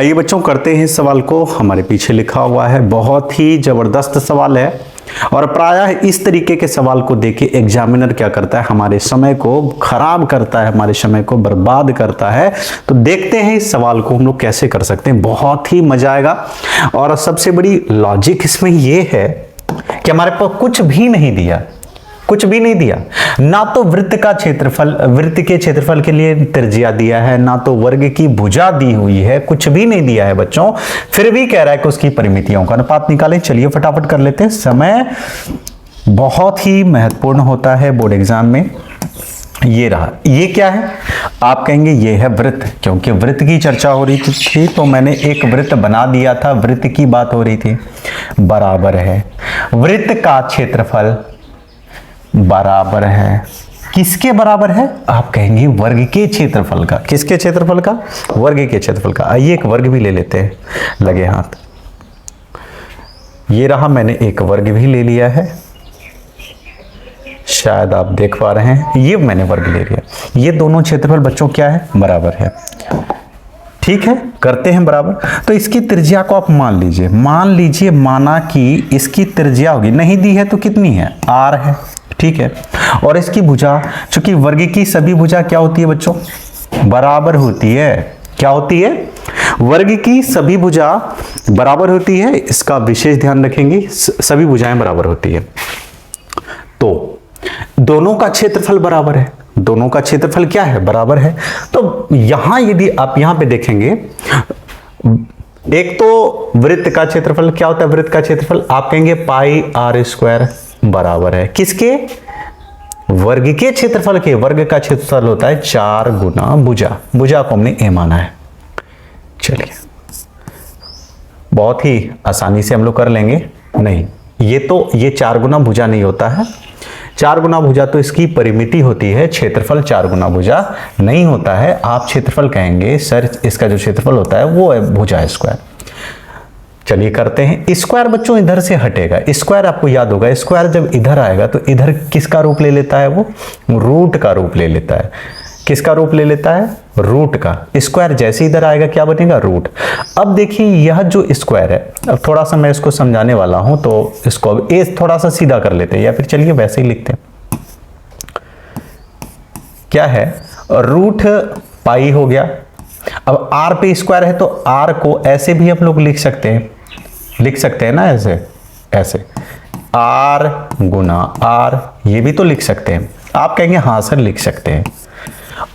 आइए बच्चों करते हैं इस सवाल को। हमारे पीछे लिखा हुआ है, बहुत ही जबरदस्त सवाल है और प्रायः इस तरीके के सवाल को देके एग्जामिनर क्या करता है, हमारे समय को खराब करता है, हमारे समय को बर्बाद करता है। तो देखते हैं इस सवाल को हम लोग कैसे कर सकते हैं, बहुत ही मजा आएगा। और सबसे बड़ी लॉजिक इसमें यह है कि हमारे पास कुछ भी नहीं दिया, कुछ भी नहीं दिया, ना तो वृत्त का क्षेत्रफल, वृत्त के क्षेत्रफल के लिए त्रिज्या दिया है, ना तो वर्ग की भुजा दी हुई है, कुछ भी नहीं दिया है बच्चों। फिर भी कह रहा है कि उसकी परिमितियों का अनुपात निकालें। चलिए फटाफट कर लेते हैं, समय बहुत ही महत्वपूर्ण होता है बोर्ड एग्जाम में। ये रहा, ये क्या है, आप कहेंगे ये है वृत्त, क्योंकि वृत्त की चर्चा हो रही थी तो मैंने एक वृत्त बना दिया था, वृत्त की बात हो रही थी। बराबर है, वृत्त का क्षेत्रफल बराबर है, किसके बराबर है, आप कहेंगे वर्ग के क्षेत्रफल का। किसके क्षेत्रफल का, वर्ग के क्षेत्रफल का। आइए एक वर्ग भी ले लेते हैं, लगे हाथ। ये रहा, मैंने एक वर्ग भी ले लिया है, शायद आप देख पा रहे हैं, ये मैंने वर्ग ले लिया। ये दोनों क्षेत्रफल बच्चों क्या है, बराबर है। ठीक है, करते हैं बराबर। तो इसकी त्रिज्या को आप मान लीजिए, माना कि इसकी त्रिज्या होगी, नहीं दी है तो कितनी है, r है, ठीक है। और इसकी भुजा, चूंकि वर्ग की सभी भुजा क्या होती है बच्चों, बराबर होती है। क्या होती है, वर्ग की सभी भुजा बराबर होती है, इसका विशेष ध्यान रखेंगे, सभी भुजाएं बराबर होती है। तो दोनों का क्षेत्रफल बराबर है, दोनों का क्षेत्रफल क्या है, बराबर है। तो यहां यदि आप यहां पे देखेंगे, एक तो वृत्त का क्षेत्रफल क्या होता है, वृत्त का क्षेत्रफल आप कहेंगे पाई r स्क्वायर बराबर है किसके, वर्ग के क्षेत्रफल के। वर्ग का क्षेत्रफल होता है 4 गुना भुजा, भुजा को हमने a माना है। चलिए बहुत ही आसानी से हम लोग कर लेंगे। नहीं, ये 4 गुना भुजा नहीं होता है, 4 गुना भुजा तो इसकी परिमिति होती है, क्षेत्रफल 4 गुना भुजा नहीं होता है। आप क्षेत्रफल कहेंगे सर, इसका जो क्षेत्रफल होता है वो है भुजा स्क्वायर। चलिए करते हैं। स्क्वायर बच्चों इधर से हटेगा, स्क्वायर आपको याद होगा, स्क्वायर जब इधर आएगा तो इधर किसका रूप ले लेता है, वो रूट का रूप ले लेता है। किसका रूप ले लेता है, रूट का। स्क्वायर जैसे इधर आएगा क्या बनेगा, रूट। अब देखिए यह जो स्क्वायर है, अब थोड़ा सा मैं इसको समझाने वाला हूं तो इसको ए थोड़ा सा सीधा कर लेते हैं, या फिर चलिए वैसे ही लिखते हैं। क्या है, रूट पाई हो गया। अब r पे स्क्वायर है तो r को ऐसे भी हम लोग लिख सकते हैं ना, ऐसे r गुना r, ये भी तो लिख सकते हैं। आप कहेंगे हाँ सर लिख सकते हैं।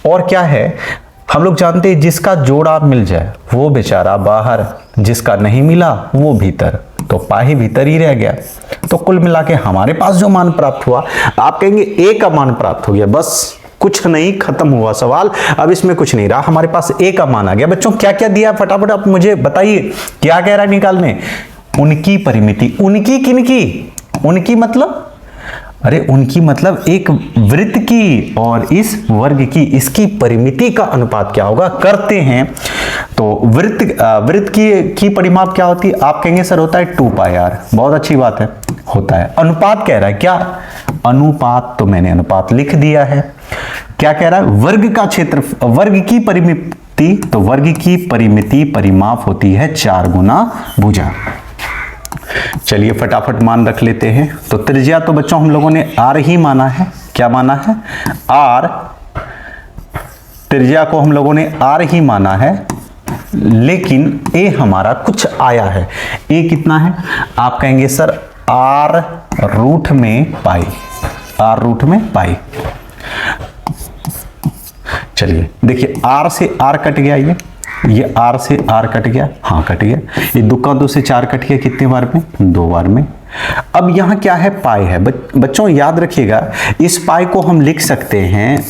और क्या है, हम लोग जानते हैं जिसका जोड़ा मिल जाए वो बेचारा बाहर, जिसका नहीं मिला वो भीतर, तो पाही भीतर ही रह गया। तो कुल मिला के हमारे पास जो मान प्राप्त हुआ, आप कहेंगे a का मान प्राप्त हो गया, बस कुछ नहीं, खत्म हुआ सवाल। अब इसमें कुछ नहीं रहा, हमारे पास a का मान आ गया। बच्चों क्या क्या दिया, फटाफट आप मुझे बताइए, क्या कह रहा है निकालने, उनकी परिमिति। उनकी किनकी, उनकी मतलब, अरे उनकी मतलब एक वृत्त की और इस वर्ग की, इसकी परिमिति का अनुपात क्या होगा, करते हैं। तो वृत्त की परिमाप क्या होती है, आप कहेंगे सर होता है 2 पाई r। बहुत अच्छी बात है, होता है। अनुपात कह रहा है क्या, अनुपात, तो मैंने अनुपात लिख दिया है। क्या कह रहा है, वर्ग का क्षेत्र, वर्ग की परिमिति, तो वर्ग की परिमिति परिमाप होती है 4 गुना भुजा। चलिए फटाफट मान रख लेते हैं। तो त्रिज्या तो बच्चों हम लोगों ने r ही माना है, क्या माना है, r, त्रिज्या को हम लोगों ने r ही माना है, लेकिन a हमारा कुछ आया है। a कितना है, आप कहेंगे सर r रूट में पाई, r रूट में पाई। चलिए देखिए, r से r कट गया, ये r से r कट गया, हाँ कट गया। ये 2 का 2 से 4 कट गया, कितने बार में, 2 बार में। अब यहाँ क्या है, पाई है। बच्चों याद रखिएगा, इस पाई को हम लिख सकते हैं,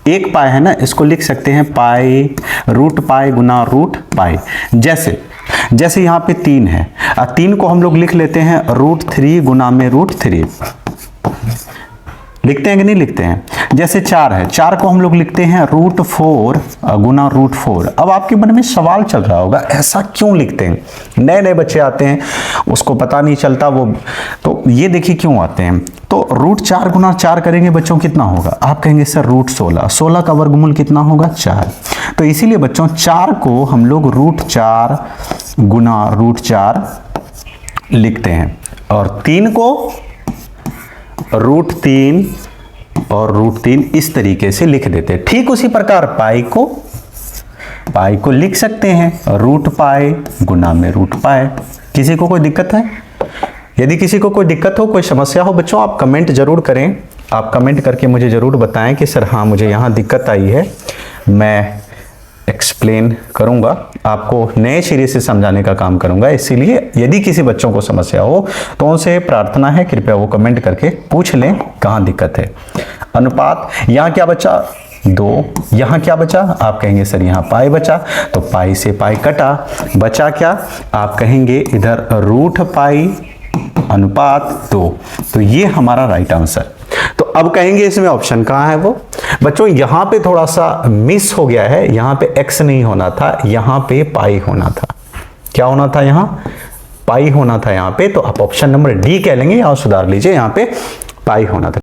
एक पाई है ना, इसको लिख सकते हैं पाई, रूट पाई गुना रूट पाई। जैसे यहाँ पे 3 है, 3 को हम लोग लिख लेते हैं √3 गुना में √3। लिखते हैं कि नहीं लिखते हैं? जैसे 4 है, 4 को हम लोग लिखते हैं √4 गुना √4। अब आपके मन में सवाल चल रहा होगा ऐसा क्यों लिखते हैं? नए नए बच्चे आते हैं, उसको पता नहीं चलता वो, तो ये देखिए क्यों आते हैं। तो √4 गुना 4 करेंगे बच्चों कितना होगा? आप कहेंगे सर √16, 16 का वर्गमूल कितना होगा? 4। तो इसीलिए बच्चों 4 को हम लोग √4 गुना √4 लिखते हैं, और 3 को √3 और √3 इस तरीके से लिख देते हैं। ठीक उसी प्रकार पाई को लिख सकते हैं √पाई गुना में √पाई। किसी को कोई दिक्कत है? यदि किसी को कोई दिक्कत हो, कोई समस्या हो बच्चों, आप कमेंट जरूर करें। आप कमेंट करके मुझे जरूर बताएं कि सर हाँ मुझे यहाँ दिक्कत आई है, मैं एक्सप्लेन करूंगा, आपको नए सिरे से समझाने का काम करूंगा। इसीलिए यदि किसी बच्चों को समस्या हो तो उनसे प्रार्थना है कृपया वो कमेंट करके पूछ लें कहाँ दिक्कत है। अनुपात, यहाँ क्या बचा? 2। यहाँ क्या बचा? आप कहेंगे सर यहाँ पाई बचा, तो पाई से पाई कटा, बचा क्या? आप कहेंगे इधर √पाई अनुपात 2। तो ये हमारा राइट आंसर। तो अब कहेंगे इसमें ऑप्शन कहाँ है वो? बच्चों यहाँ पे थोड़ा सा मिस हो गया है, यहाँ पे x नहीं होना था, यहाँ पे पाई होना था। क्या होना था? यहाँ पाई होना था यहाँ पे, तो आप ऑप्शन नंबर डी कह लेंगे, यहाँ सुधार लीजिए, यहाँ पे पाई होना था।